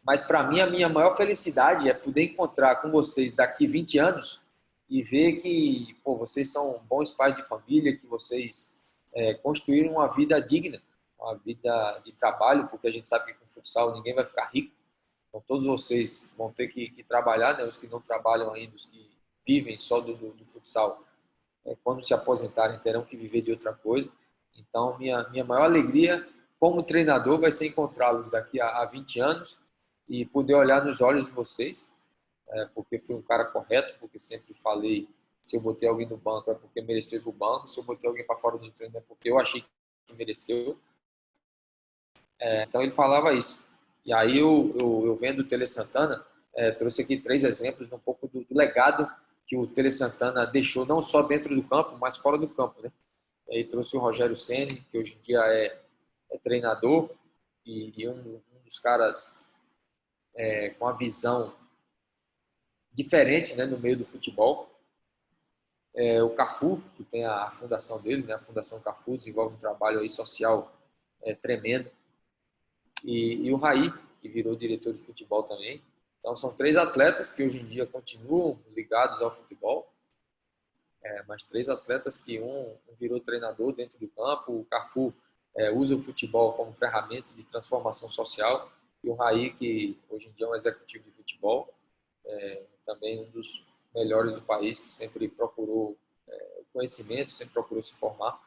B: mas para mim a minha maior felicidade é poder encontrar com vocês daqui 20 anos e ver que, pô, vocês são bons pais de família, que vocês construíram uma vida digna, uma vida de trabalho, porque a gente sabe que com futsal ninguém vai ficar rico. Então todos vocês vão ter que trabalhar, né? Os que não trabalham ainda, os que vivem só do futsal, quando se aposentarem terão que viver de outra coisa. Então minha maior alegria como treinador vai ser encontrá-los daqui a 20 anos e poder olhar nos olhos de vocês, porque fui um cara correto, porque sempre falei: se eu botei alguém no banco é porque mereceu o banco, se eu botei alguém para fora do treino é porque eu achei que mereceu. Então ele falava isso. E aí eu vendo o Tele Santana, trouxe aqui 3 exemplos um pouco do legado que o Tele Santana deixou, não só dentro do campo, mas fora do campo, né? E aí trouxe o Rogério Ceni, que hoje em dia é treinador e um dos caras com uma visão diferente, né, no meio do futebol. O Cafu, que tem a fundação dele, né, a Fundação Cafu, desenvolve um trabalho aí social tremendo. E o Raí, que virou diretor de futebol também. Então, são 3 atletas que hoje em dia continuam ligados ao futebol, mas 3 atletas que um virou treinador dentro do campo, o Cafu usa o futebol como ferramenta de transformação social, e o Raí, que hoje em dia é um executivo de futebol, também um dos melhores do país, que sempre procurou conhecimento, sempre procurou se formar.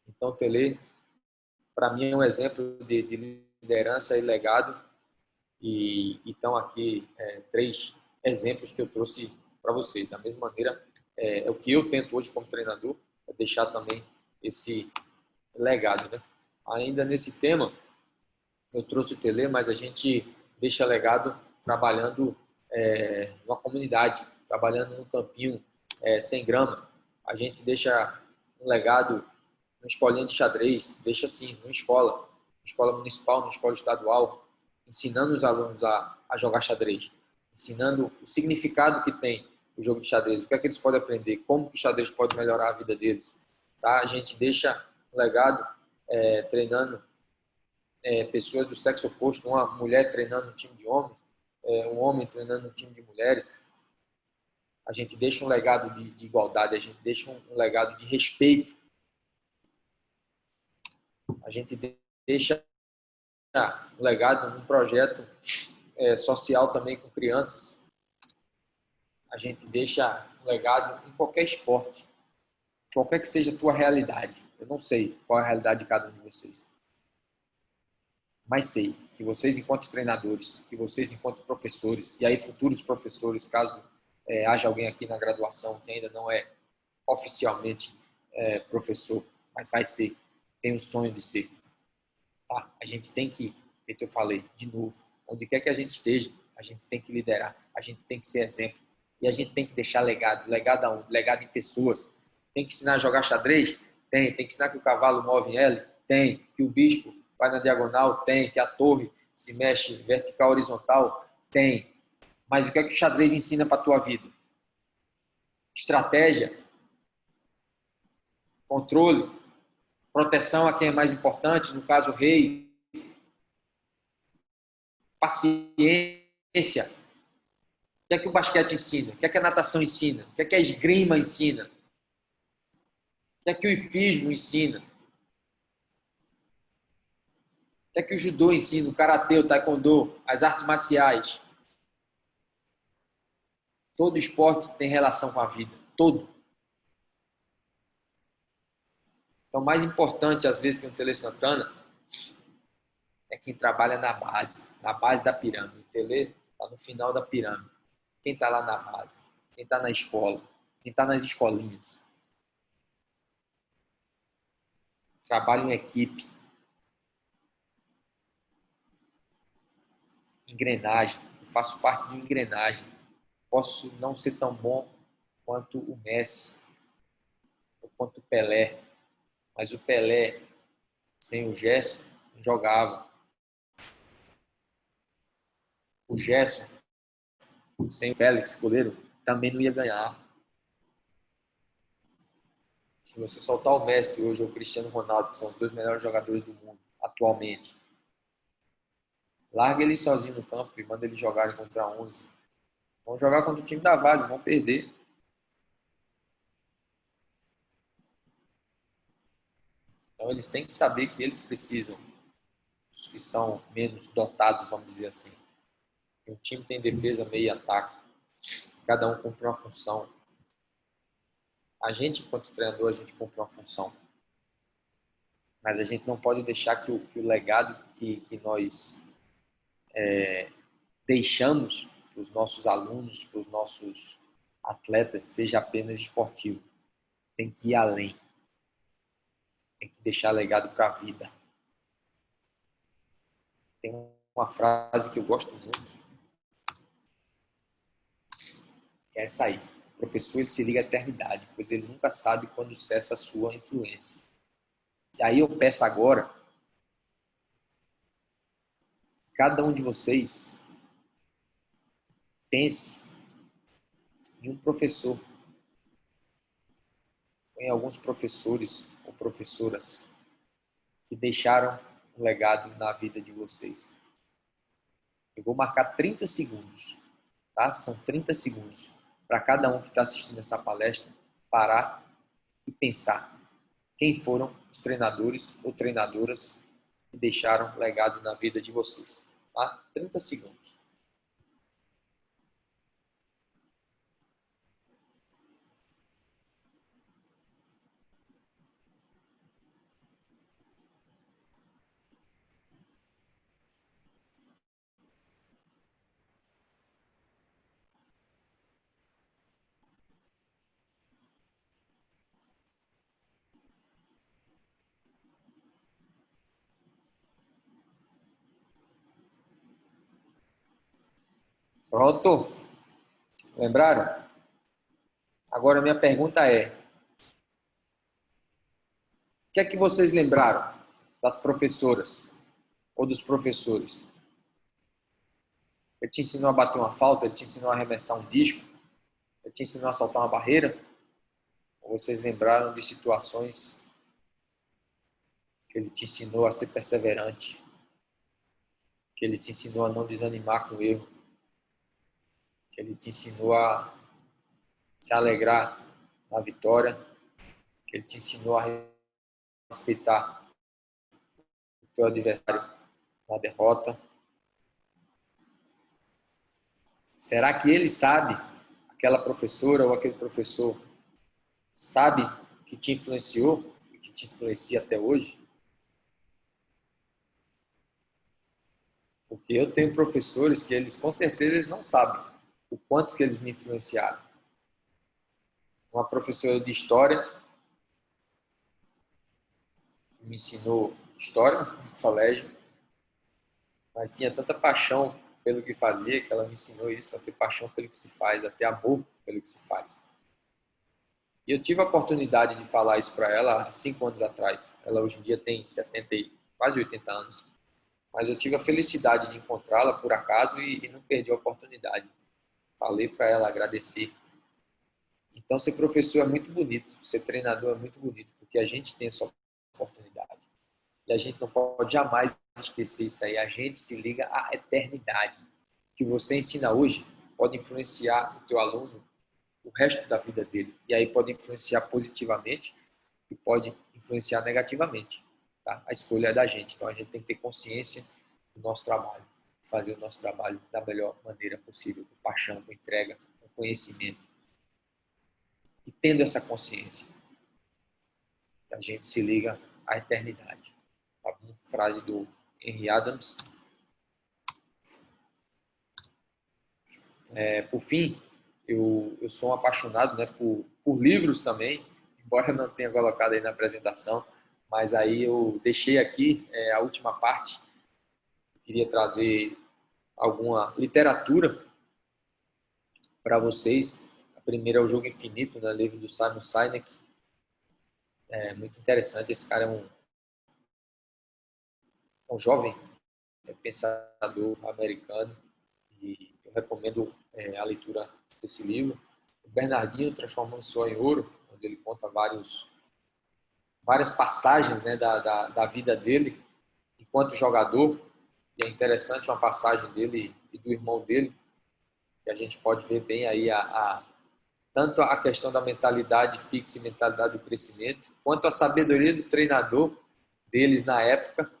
B: Então, o Tele, para mim, é um exemplo de liderança e legado. E estão aqui 3 exemplos que eu trouxe para vocês. Da mesma maneira, o que eu tento hoje como treinador, é deixar também esse legado, né? Ainda nesse tema, eu trouxe o Tele, mas a gente deixa legado trabalhando numa comunidade, trabalhando num campinho sem grama. A gente deixa um legado numa escolinha de xadrez, deixa assim, numa escola municipal, numa escola estadual, ensinando os alunos a jogar xadrez, ensinando o significado que tem o jogo de xadrez, o que é que eles podem aprender, como que o xadrez pode melhorar a vida deles. Tá? A gente deixa um legado treinando pessoas do sexo oposto, uma mulher treinando um time de homens, um homem treinando um time de mulheres. A gente deixa um legado de igualdade, a gente deixa um legado de respeito, a gente deixa um legado, um projeto social também com crianças. A gente deixa um legado em qualquer esporte, qualquer que seja a tua realidade. Eu não sei qual é a realidade de cada um de vocês, mas sei que vocês, enquanto treinadores, que vocês, enquanto professores, e aí futuros professores, caso haja alguém aqui na graduação que ainda não é oficialmente professor, mas vai ser, tem o sonho de ser. Tá? A gente tem que, como eu falei, de novo, onde quer que a gente esteja, a gente tem que liderar, a gente tem que ser exemplo. E a gente tem que deixar legado. Legado aonde? Legado em pessoas. Tem que ensinar a jogar xadrez? Tem. Tem que ensinar que o cavalo move em L? Tem. Que o bispo vai na diagonal? Tem. Que a torre se mexe vertical, horizontal? Tem. Mas o que é que o xadrez ensina para a tua vida? Estratégia, controle, proteção a quem é mais importante, no caso o rei, paciência. O que é que o basquete ensina? O que é que a natação ensina? O que é que a esgrima ensina? O que é que o hipismo ensina? O que é que o judô ensina? O karatê, o taekwondo, as artes marciais. Todo esporte tem relação com a vida. Todo. Então, mais importante, às vezes, que um Tele Santana é quem trabalha na base da pirâmide. O Tele está no final da pirâmide. Quem está lá na base? Quem está na escola? Quem está nas escolinhas? Trabalha em equipe. Engrenagem. Eu faço parte de uma engrenagem. Posso não ser tão bom quanto o Messi, ou quanto o Pelé, mas o Pelé, sem o Gerson, não jogava. O Gerson, sem o Félix, goleiro, também não ia ganhar. Se você soltar o Messi hoje ou o Cristiano Ronaldo, que são os 2 melhores jogadores do mundo atualmente, larga ele sozinho no campo e manda eles jogarem contra 11. Vão jogar contra o time da base, vão perder. Então eles têm que saber que eles precisam, os que são menos dotados, vamos dizer assim. O time tem defesa, meio e ataque. Cada um cumpre uma função. A gente, enquanto treinador, a gente cumpre uma função. Mas a gente não pode deixar que o legado que nós deixamos para os nossos alunos, para os nossos atletas, seja apenas esportivo. Tem que ir além. Tem que deixar legado para a vida. Tem uma frase que eu gosto muito, que é essa aí. O professor ele se liga à eternidade, pois ele nunca sabe quando cessa a sua influência. E aí eu peço agora, cada um de vocês pense em um professor, em alguns professores ou professoras que deixaram um legado na vida de vocês. Eu vou marcar 30 segundos, tá? São 30 segundos para cada um que está assistindo essa palestra parar e pensar quem foram os treinadores ou treinadoras que deixaram legado na vida de vocês. Tá? 30 segundos. Pronto? Lembraram? Agora minha pergunta é: o que é que vocês lembraram das professoras ou dos professores? Ele te ensinou a bater uma falta? Ele te ensinou a arremessar um disco? Ele te ensinou a saltar uma barreira? Ou vocês lembraram de situações que ele te ensinou a ser perseverante? Que ele te ensinou a não desanimar com o erro? Que ele te ensinou a se alegrar na vitória? Que ele te ensinou a respeitar o teu adversário na derrota? Será que ele sabe, aquela professora ou aquele professor, sabe que te influenciou e que te influencia até hoje? Porque eu tenho professores que eles, com certeza, eles não sabem o quanto que eles me influenciaram. Uma professora de história que me ensinou história no colégio, mas tinha tanta paixão pelo que fazia que ela me ensinou isso, a ter paixão pelo que se faz, a ter amor pelo que se faz. E eu tive a oportunidade de falar isso para ela há 5 anos atrás. Ela hoje em dia tem 70, quase 80 anos. Mas eu tive a felicidade de encontrá-la por acaso e não perdi a oportunidade. Falei para ela agradecer. Então, ser professor é muito bonito, ser treinador é muito bonito, porque a gente tem essa oportunidade. E a gente não pode jamais esquecer isso aí. A gente se liga à eternidade. O que você ensina hoje pode influenciar o teu aluno o resto da vida dele. E aí pode influenciar positivamente e pode influenciar negativamente. Tá? A escolha é da gente. Então a gente tem que ter consciência do nosso trabalho, fazer o nosso trabalho da melhor maneira possível, com paixão, com entrega, com conhecimento. E tendo essa consciência, a gente se liga à eternidade. Tá bom? Frase do Henry Adams. Por fim, eu sou um apaixonado, né, por livros também, embora não tenha colocado aí na apresentação, mas aí eu deixei aqui a última parte. Eu queria trazer alguma literatura para vocês. A primeira é o Jogo Infinito, né, livro do Simon Sinek. É muito interessante. Esse cara é um jovem pensador americano e eu recomendo a leitura desse livro. O Bernardinho Transformando Suor em Ouro, onde ele conta várias passagens, né, da vida dele enquanto jogador. E é interessante uma passagem dele e do irmão dele, que a gente pode ver bem aí tanto a questão da mentalidade fixa e mentalidade do crescimento, quanto a sabedoria do treinador deles na época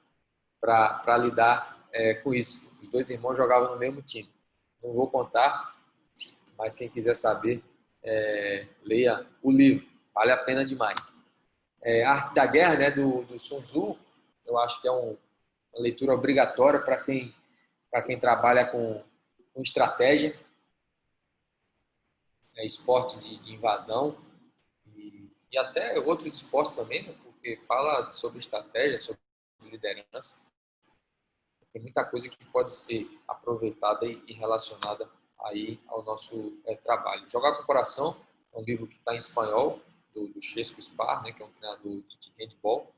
B: para lidar com isso. Os dois irmãos jogavam no mesmo time. Não vou contar, mas quem quiser saber, leia o livro. Vale a pena demais. A Arte da Guerra, né, do Sun Tzu, eu acho que é uma leitura obrigatória para quem trabalha com estratégia, esportes de invasão e até outros esportes também, né, porque fala sobre estratégia, sobre liderança. tem muita coisa que pode ser aproveitada e relacionada aí ao nosso trabalho. Jogar com o Coração é um livro que está em espanhol, do Chesco Spar, né, que é um treinador de handball,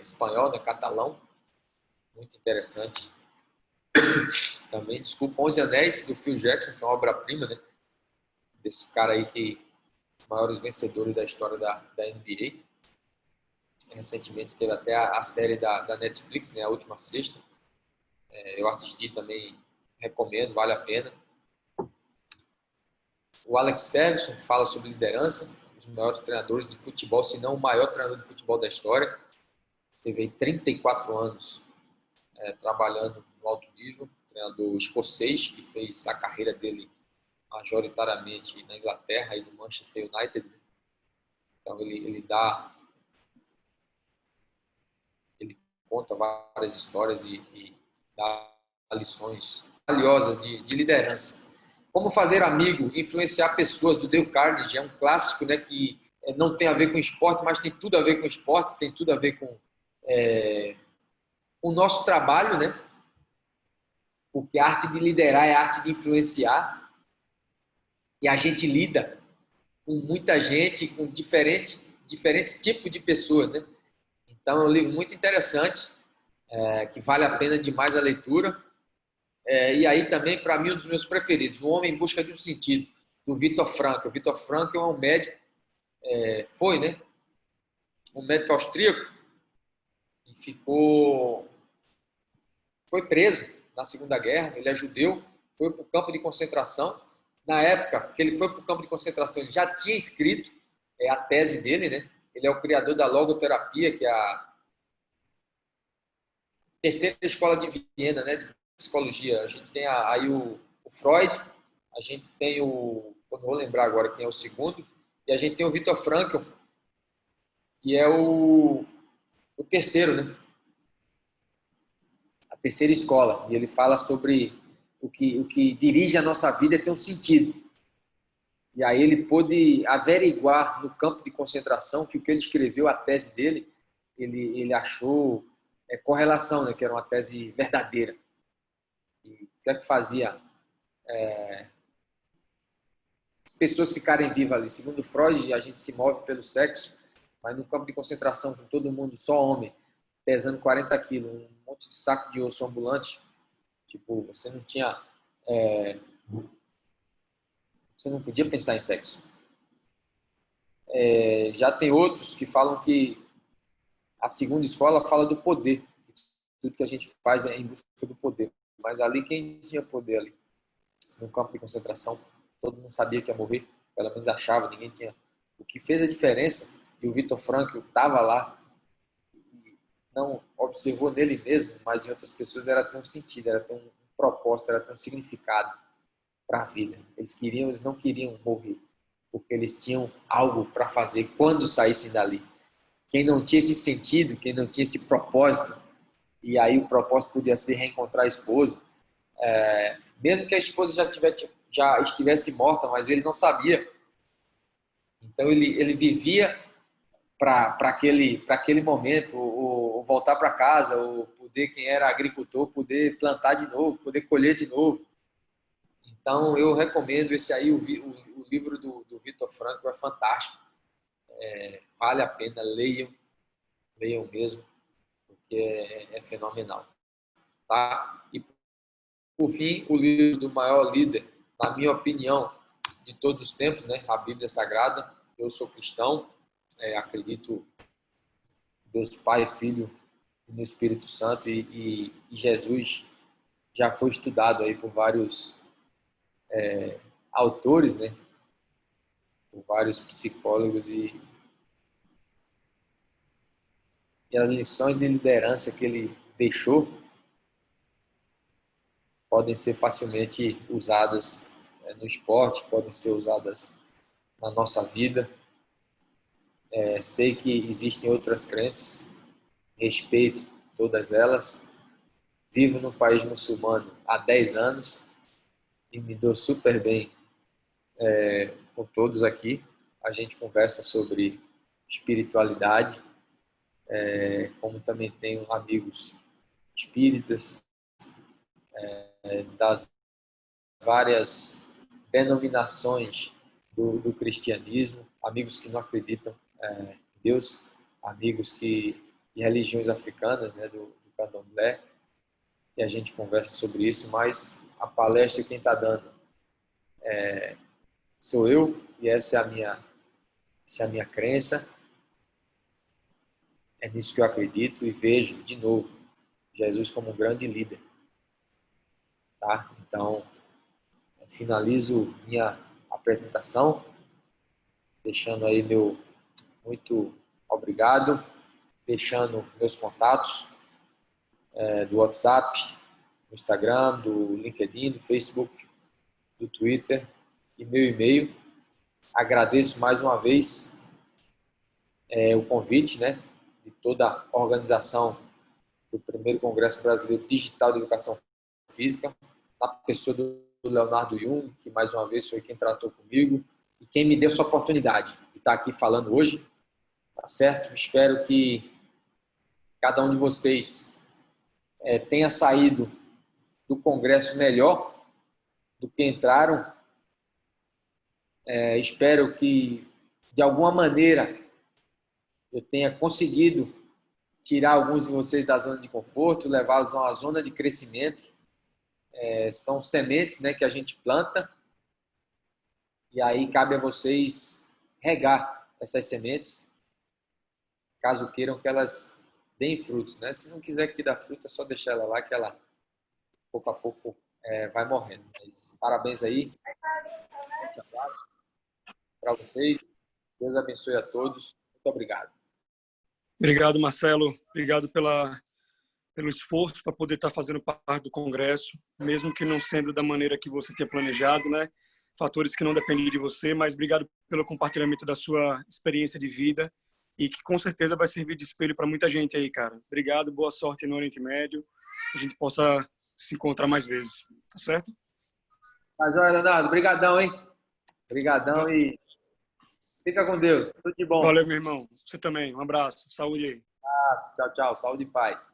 B: espanhol, né, catalão, muito interessante. Também, desculpa, 11 Anéis, do Phil Jackson, que é uma obra-prima, né, desse cara aí que os maiores vencedores da história da NBA. Recentemente teve até a série da Netflix, né, a última sexta. Eu assisti também, recomendo, vale a pena. O Alex Ferguson, que fala sobre liderança, um dos maiores treinadores de futebol, se não o maior treinador de futebol da história. Teve aí 34 anos trabalhando no alto nível, treinador escocês, que fez a carreira dele majoritariamente na Inglaterra e no Manchester United. Então ele conta várias histórias e dá lições valiosas de liderança. Como fazer amigo, influenciar pessoas, do Dale Carnegie, é um clássico, né, que não tem a ver com esporte, mas tem tudo a ver com esporte, tem tudo a ver com o nosso trabalho, né? Porque a arte de liderar é a arte de influenciar, e a gente lida com muita gente, com diferentes tipos de pessoas, né? Então é um livro muito interessante, que vale a pena demais a leitura. E aí também, para mim, um dos meus preferidos, O Homem em Busca de um Sentido, do Viktor Frankl. O Viktor Frankl é um médico, foi, né? Um médico austríaco, e foi preso na Segunda Guerra. Ele é judeu, foi para o campo de concentração. Na época que ele foi para o campo de concentração, ele já tinha escrito a tese dele, né? Ele é o criador da logoterapia, que é a terceira escola de Viena, né? De psicologia. A gente tem aí o Freud, a gente tem eu não vou lembrar agora quem é o segundo, e a gente tem o Viktor Frankl, que é o terceiro, né? A terceira escola. E ele fala sobre o que dirige a nossa vida é ter um sentido. E aí ele pôde averiguar no campo de concentração que o que ele escreveu, a tese dele, ele achou correlação, né? Que era uma tese verdadeira. E o que é que fazia as pessoas ficarem vivas ali? Segundo Freud, a gente se move pelo sexo, mas no campo de concentração, com todo mundo, só homem, pesando 40 quilos, um monte de saco de osso ambulante, tipo, você não tinha... você não podia pensar em sexo. Já tem outros que falam que a segunda escola fala do poder. Tudo que a gente faz é em busca do poder. Mas ali, quem tinha poder ali? No campo de concentração, todo mundo sabia que ia morrer, pelo menos achava, ninguém tinha. O que fez a diferença, e o Viktor Frankl estava lá, não observou nele mesmo, mas em outras pessoas, era tão sentido, era tão propósito, era tão significado para a vida. Eles não queriam morrer, porque eles tinham algo para fazer quando saíssem dali. Quem não tinha esse sentido, quem não tinha esse propósito, e aí o propósito podia ser reencontrar a esposa, mesmo que a esposa já estivesse morta, mas ele não sabia. Então ele vivia para aquele momento, ou voltar para casa, ou poder, quem era agricultor, poder plantar de novo, poder colher de novo. Então eu recomendo esse aí, o livro do Viktor Frankl é fantástico. Vale a pena, leiam mesmo, porque é fenomenal. Tá? E por fim, o livro do maior líder, na minha opinião, de todos os tempos, né? A Bíblia Sagrada. Eu sou cristão, acredito em Deus Pai, Filho e no Espírito Santo, e Jesus já foi estudado aí por vários autores, né? Por vários psicólogos, e as lições de liderança que ele deixou podem ser facilmente usadas no esporte, podem ser usadas na nossa vida. Sei que existem outras crenças, respeito todas elas. Vivo no país muçulmano há 10 anos e me dou super bem com todos aqui. A gente conversa sobre espiritualidade, como também tenho amigos espíritas, das várias denominações do cristianismo, amigos que não acreditam em Deus, amigos de religiões africanas, né, do candomblé, e a gente conversa sobre isso, mas a palestra quem está dando sou eu, e essa é a minha crença, é nisso que eu acredito e vejo, de novo, Jesus como um grande líder. Tá? Então, finalizo minha apresentação, deixando aí meu muito obrigado, deixando meus contatos do WhatsApp, do Instagram, do LinkedIn, do Facebook, do Twitter e meu e-mail. Agradeço mais uma vez o convite, né, de toda a organização do primeiro Congresso Brasileiro Digital de Educação Física, na pessoa do Leonardo Jung, que mais uma vez foi quem tratou comigo e quem me deu essa oportunidade de estar aqui falando hoje, tá certo? Espero que cada um de vocês tenha saído do Congresso melhor do que entraram. Espero que, de alguma maneira, eu tenha conseguido tirar alguns de vocês da zona de conforto, levá-los a uma zona de crescimento. São sementes, né, que a gente planta e aí cabe a vocês regar essas sementes, caso queiram que elas deem frutos, né? Se não quiser que dê fruto, é só deixar ela lá, que ela pouco a pouco vai morrendo. Mas, parabéns aí para vocês. Deus abençoe a todos. Muito obrigado.
A: Obrigado, Marcelo. Obrigado pelo esforço para poder estar fazendo parte do Congresso, mesmo que não sendo da maneira que você tinha planejado, né? Fatores que não dependem de você, mas obrigado pelo compartilhamento da sua experiência de vida e que com certeza vai servir de espelho para muita gente aí, cara. Obrigado, boa sorte no Oriente Médio, que a gente possa se encontrar mais vezes, tá certo?
B: Tá joia, Leonardo. Obrigadão, hein? Obrigadão e fica com Deus. Tudo de bom.
A: Valeu, meu irmão. Você também. Um abraço. Saúde aí.
B: Tchau, tchau. Saúde e paz.